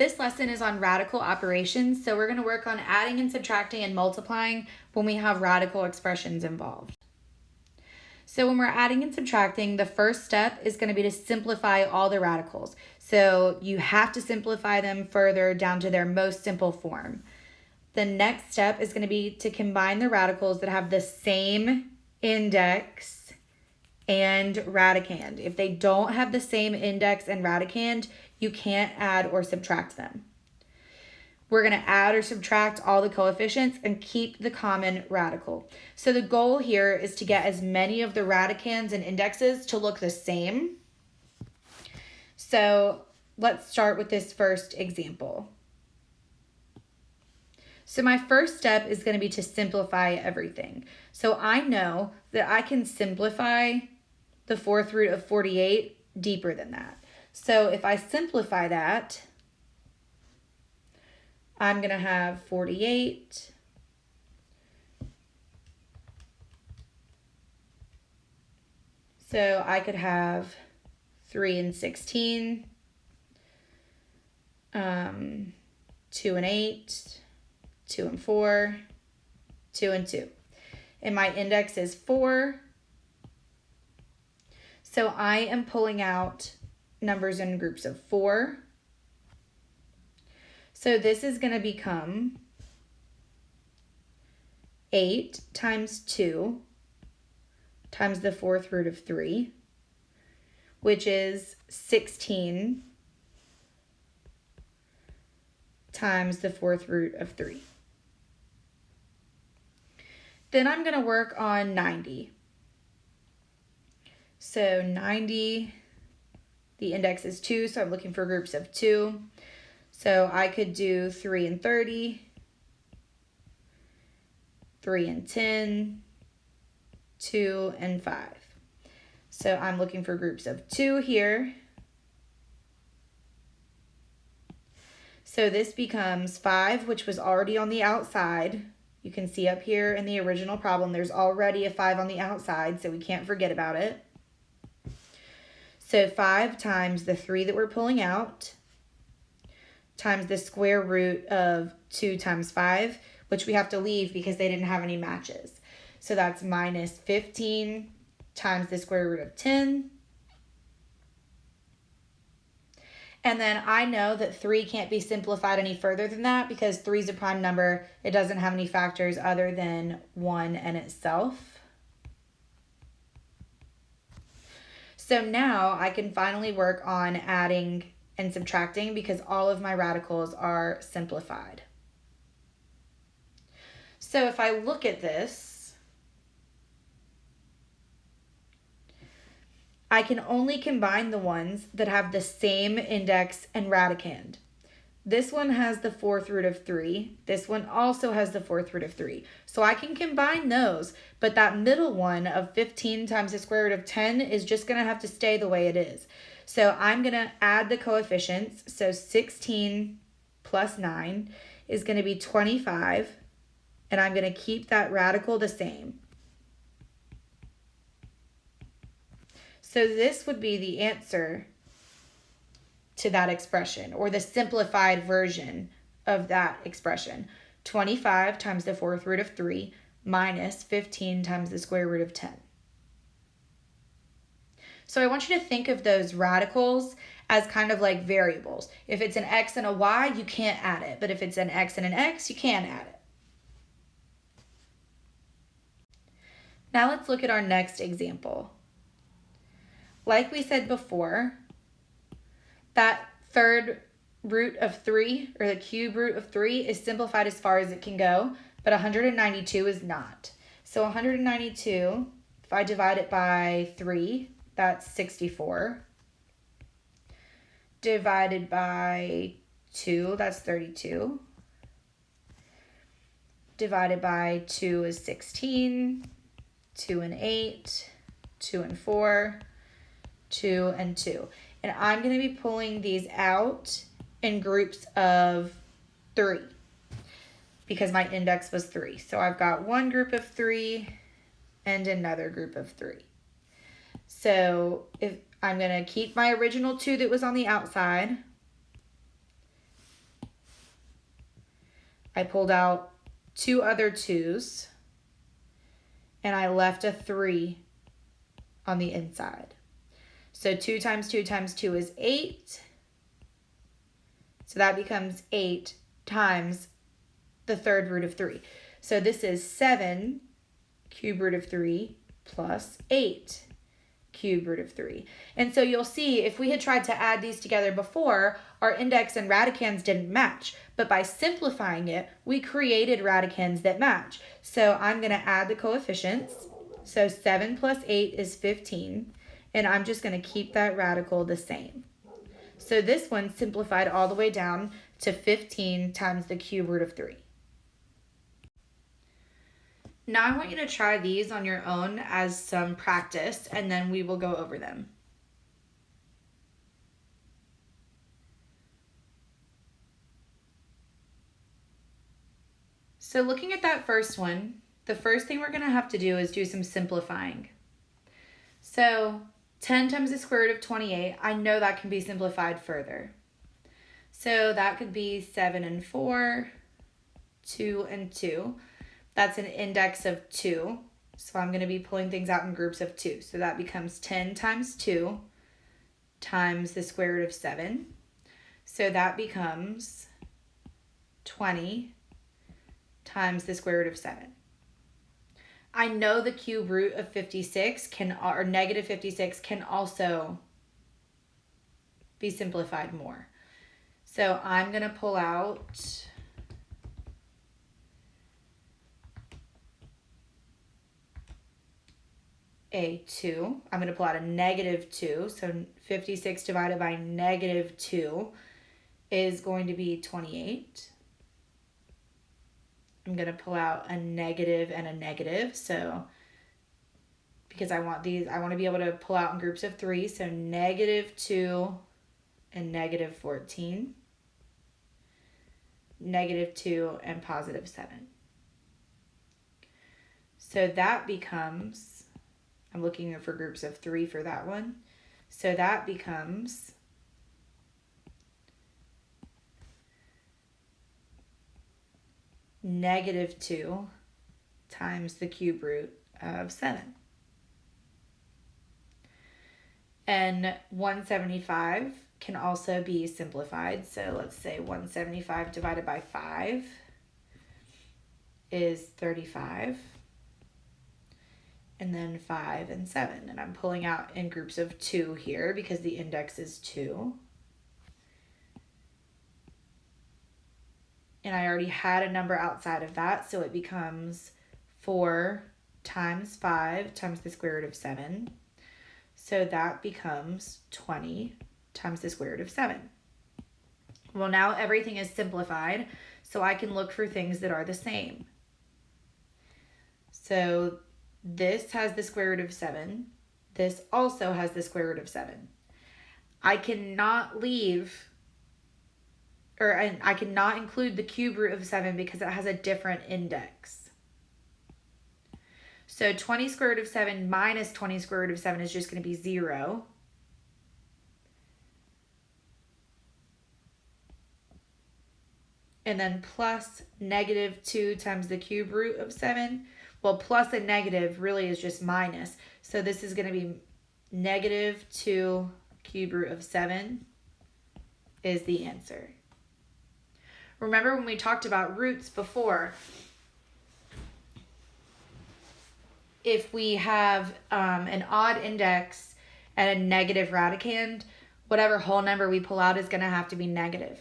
This lesson is on radical operations, so we're going to work on adding and subtracting and multiplying when we have radical expressions involved. So when we're adding and subtracting, the first step is going to be to simplify all the radicals. So you have to simplify them further down to their most simple form. The next step is going to be to combine the radicals that have the same index and radicand. If they don't have the same index and radicand, you can't add or subtract them. We're going to add or subtract all the coefficients and keep the common radical. So the goal here is to get as many of the radicands and indexes to look the same. So let's start with this first example. So my first step is going to be to simplify everything. So I know that I can simplify the fourth root of 48 deeper than that. So if I simplify that, I'm going to have 48 so I could have 3 and 16, 2 and 8, 2 and 4, 2 and 2. And my index is 4. So I am pulling out numbers in groups of 4. So this is going to become 8 times 2 times the fourth root of 3, which is 16 times the fourth root of 3. Then I'm going to work on 90. So 90, the index is 2, so I'm looking for groups of 2. So I could do 3 and 30, 3 and 10, 2 and 5. So I'm looking for groups of 2 here. So this becomes 5, which was already on the outside. You can see up here in the original problem, there's already a 5 on the outside, so we can't forget about it. So 5 times the 3 that we're pulling out times the square root of 2 times 5, which we have to leave because they didn't have any matches. So that's minus 15 times the square root of 10. And then I know that 3 can't be simplified any further than that because 3 is a prime number. It doesn't have any factors other than 1 and itself. So now I can finally work on adding and subtracting because all of my radicals are simplified. So if I look at this, I can only combine the ones that have the same index and radicand. This one has the fourth root of 3. This one also has the fourth root of 3. So I can combine those, but that middle one of 15 times the square root of 10 is just going to have to stay the way it is. So I'm going to add the coefficients. So 16 plus 9 is going to be 25, and I'm going to keep that radical the same. So this would be the answer to that expression, or the simplified version of that expression. 25 times the fourth root of 3 minus 15 times the square root of 10. So I want you to think of those radicals as kind of like variables. If it's an x and a y, you can't add it. But if it's an x and an x, you can add it. Now let's look at our next example. Like we said before, that third root of 3, or the cube root of 3, is simplified as far as it can go, but 192 is not. So 192, if I divide it by 3, that's 64. Divided by 2, that's 32. Divided by 2 is 16. 2 and 8. 2 and 4. 2 and 2. And I'm going to be pulling these out in groups of 3 because my index was 3. So I've got one group of 3 and another group of 3. So if I'm going to keep my original 2 that was on the outside, I pulled out 2 other 2's, and I left a 3 on the inside. So 2 times 2 times 2 is 8. So that becomes 8 times the third root of 3. So this is 7 cube root of 3 plus 8 cube root of 3. And so you'll see if we had tried to add these together before, our index and radicands didn't match. But by simplifying it, we created radicands that match. So I'm going to add the coefficients. So 7 plus 8 is 15. And I'm just going to keep that radical the same. So this one simplified all the way down to 15 times the cube root of 3. Now I want you to try these on your own as some practice, and then we will go over them. So looking at that first one, the first thing we're going to have to do is do some simplifying. So 10 times the square root of 28, I know that can be simplified further. So that could be 7 and 4, 2 and 2. That's an index of 2. So I'm going to be pulling things out in groups of 2. So that becomes 10 times 2 times the square root of 7. So that becomes 20 times the square root of 7. I know the cube root of 56 or negative 56 can also be simplified more. So I'm going to pull out a 2. I'm going to pull out a negative 2. So 56 divided by negative 2 is going to be 28. I'm going to pull out a negative and a negative. So because I want to be able to pull out in groups of 3. So negative 2 and negative 14. Negative 2 and positive 7. So that becomes, I'm looking for groups of 3 for that one. So that becomes negative 2 times the cube root of 7. And 175 can also be simplified. So let's say 175 divided by 5 is 35. And then 5 and 7. And I'm pulling out in groups of 2 here because the index is 2. And I already had a number outside of that, so it becomes 4 times 5 times the square root of 7. So that becomes 20 times the square root of 7. Well, now everything is simplified, so I can look for things that are the same. So this has the square root of 7. This also has the square root of 7. I cannot include the cube root of 7 because it has a different index. So 20 square root of 7 minus 20 square root of 7 is just going to be 0. And then plus negative 2 times the cube root of 7. Well, plus and negative really is just minus. So this is going to be negative 2 cube root of 7 is the answer. Remember when we talked about roots before, if we have an odd index and a negative radicand, whatever whole number we pull out is going to have to be negative.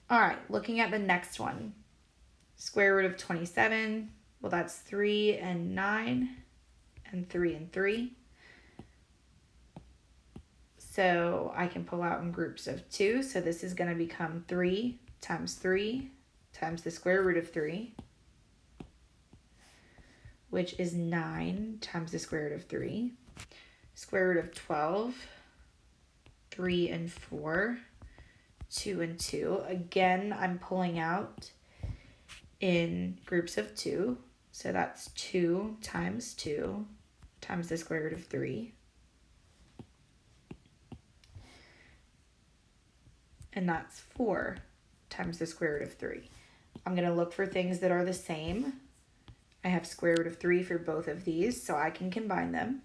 All right, looking at the next one. Square root of 27, well, that's 3 and 9 and 3 and 3. So I can pull out in groups of 2. So this is going to become 3 times the square root of 3, which is 9 times the square root of 3. Square root of 12, 3 and 4, 2 and 2. Again, I'm pulling out in groups of 2. So that's 2 times the square root of 3. and that's 4 times the square root of 3. I'm going to look for things that are the same. I have square root of 3 for both of these, so I can combine them.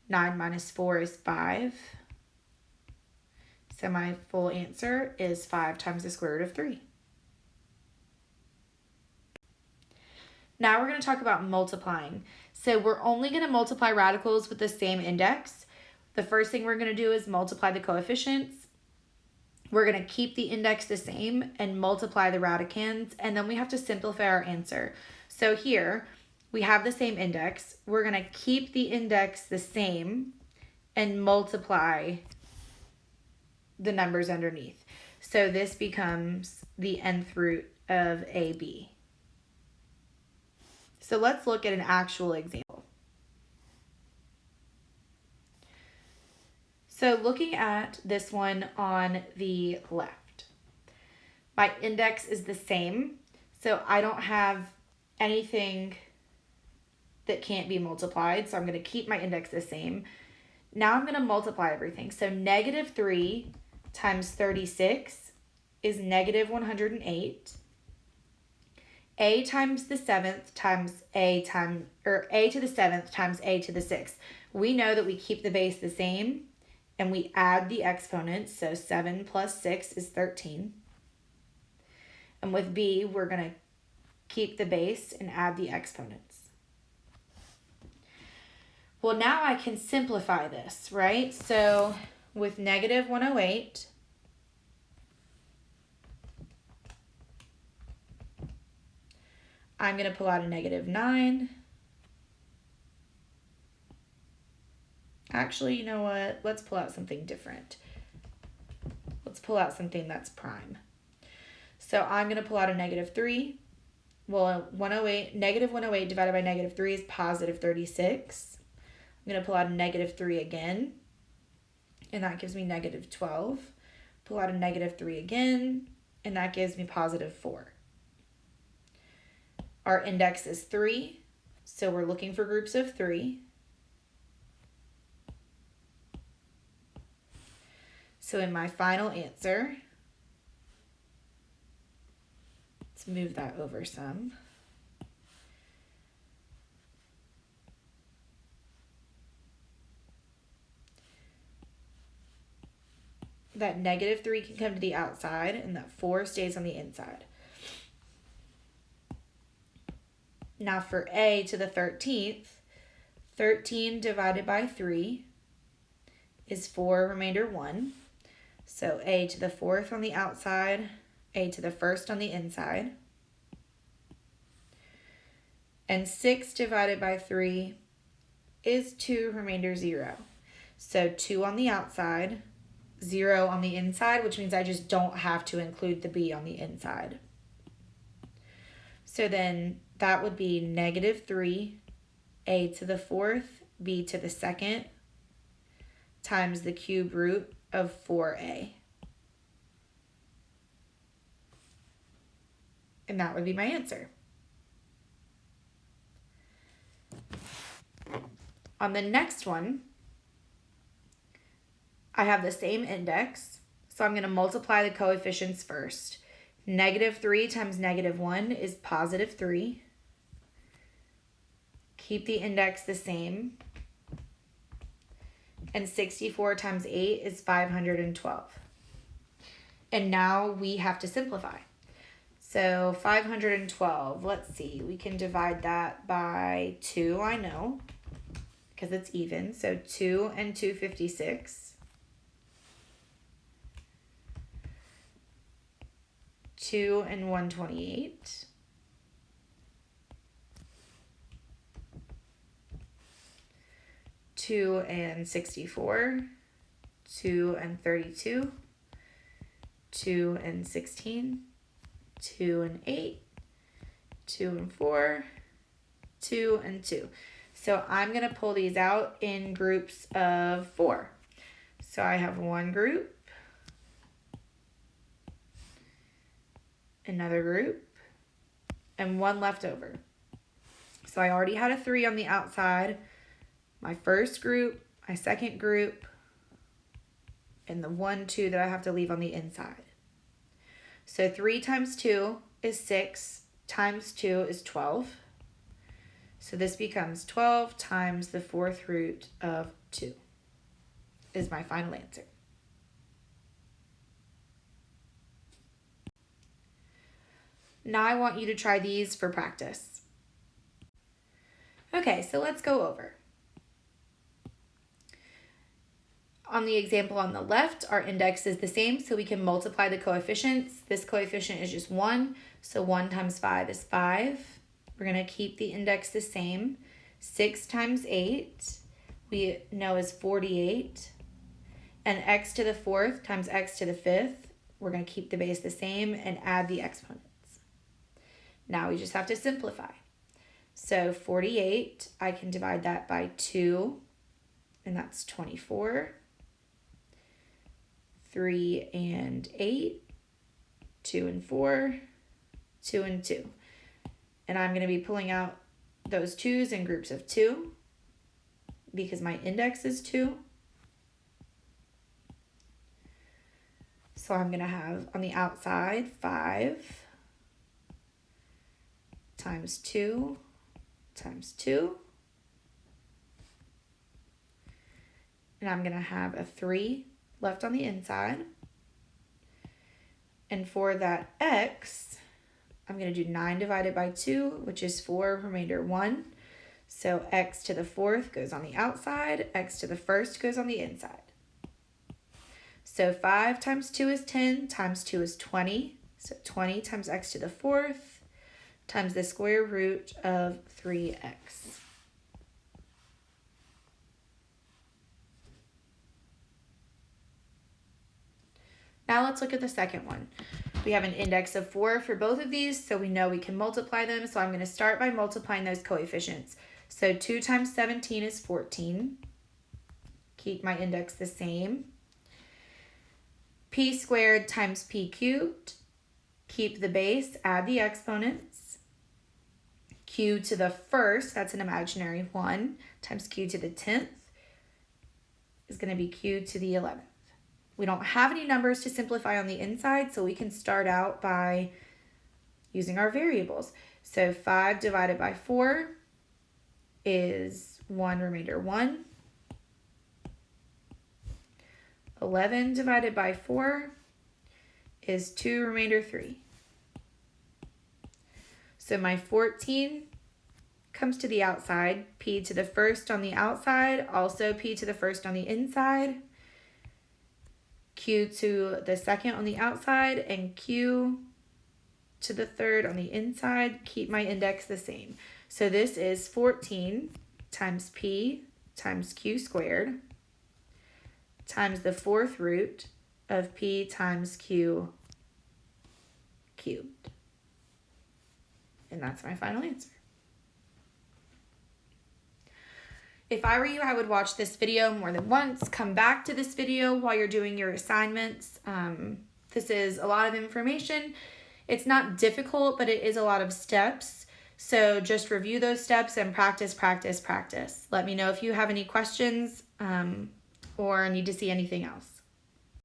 9 minus 4 is 5. So my full answer is 5 times the square root of 3. Now we're going to talk about multiplying. So we're only going to multiply radicals with the same index. The first thing we're going to do is multiply the coefficients. We're going to keep the index the same and multiply the radicands, and then we have to simplify our answer. So here, we have the same index. We're going to keep the index the same and multiply the numbers underneath. So this becomes the nth root of AB. So let's look at an actual example. So looking at this one on the left, my index is the same, so I don't have anything that can't be multiplied, so I'm going to keep my index the same. Now I'm going to multiply everything. So negative 3 times 36 is negative 108. A times the 7th times A times, or A to the 7th times A to the 6th. We know that we keep the base the same and we add the exponents. So 7 plus 6 is 13. And with B, we're going to keep the base and add the exponents. Well, now I can simplify this, right? So with negative 108, I'm going to pull out a negative 9. Actually, you know what? Let's pull out something different. Let's pull out something that's prime. So I'm going to pull out a negative 3. Well, negative 108 divided by negative 3 is positive 36. I'm going to pull out a negative 3 again, and that gives me negative 12. Pull out a negative 3 again, and that gives me positive 4. Our index is 3, so we're looking for groups of 3. So in my final answer, let's move that over some. That negative 3 can come to the outside, and that 4 stays on the inside. Now for A to the 13th, 13 divided by 3 is 4, remainder 1. So A to the 4th on the outside, A to the 1st on the inside. And 6 divided by 3 is 2, remainder 0. So 2 on the outside, 0 on the inside, which means I just don't have to include the B on the inside. So then that would be negative 3, A to the 4th, B to the 2nd, times the cube root of 4A. And that would be my answer. On the next one, I have the same index, so I'm going to multiply the coefficients first. Negative 3 times negative 1 is positive 3. Keep the index the same. And 64 times 8 is 512. And now we have to simplify. So 512, let's see, we can divide that by 2, I know, because it's even. So 2 and 256. 2 and 128. 2 and 64. 2 and 32. 2 and 16. 2 and 8. 2 and 4. 2 and 2. So I'm going to pull these out in groups of 4. So I have one group, another group, and one left over. So I already had a 3 on the outside, my first group, my second group, and the 1, 2 that I have to leave on the inside. So 3 times 2 is 6, times 2 is 12. So this becomes 12 times the 4th root of 2 is my final answer. Now I want you to try these for practice. Okay, so let's go over. On the example on the left, our index is the same, so we can multiply the coefficients. This coefficient is just 1, so 1 times 5 is 5. We're going to keep the index the same. 6 times 8, we know is 48. And x to the 4th times x to the 5th, we're going to keep the base the same and add the exponents. Now we just have to simplify. So 48, I can divide that by 2, and that's 24. 3 and 8, 2 and 4, 2 and 2. And I'm going to be pulling out those 2's in groups of 2 because my index is 2. So I'm going to have on the outside 5 times 2 times 2. And I'm going to have a 3 left on the inside. And for that x, I'm going to do 9 divided by 2, which is 4, remainder 1. So x to the 4th goes on the outside, x to the 1st goes on the inside. So 5 times 2 is 10, times 2 is 20. So 20 times x to the 4th times the square root of 3x. Now let's look at the second one. We have an index of 4 for both of these, so we know we can multiply them. So I'm going to start by multiplying those coefficients. So 2 times 17 is 14. Keep my index the same. P squared times p cubed. Keep the base, add the exponents. Q to the 1st, that's an imaginary 1, times q to the 10th is going to be q to the 11th. We don't have any numbers to simplify on the inside, so we can start out by using our variables. So 5 divided by 4 is 1, remainder 1. 11 divided by 4 is 2, remainder 3. So my 14 comes to the outside, p to the 1st on the outside, also p to the 1st on the inside, q to the 2nd on the outside, and q to the 3rd on the inside. Keep my index the same. So this is 14 times p times q squared times the 4th root of p times q cubed. And that's my final answer. If I were you, I would watch this video more than once. Come back to this video while you're doing your assignments. This is a lot of information. It's not difficult, but it is a lot of steps. So just review those steps and practice, practice, practice. Let me know if you have any questions or need to see anything else.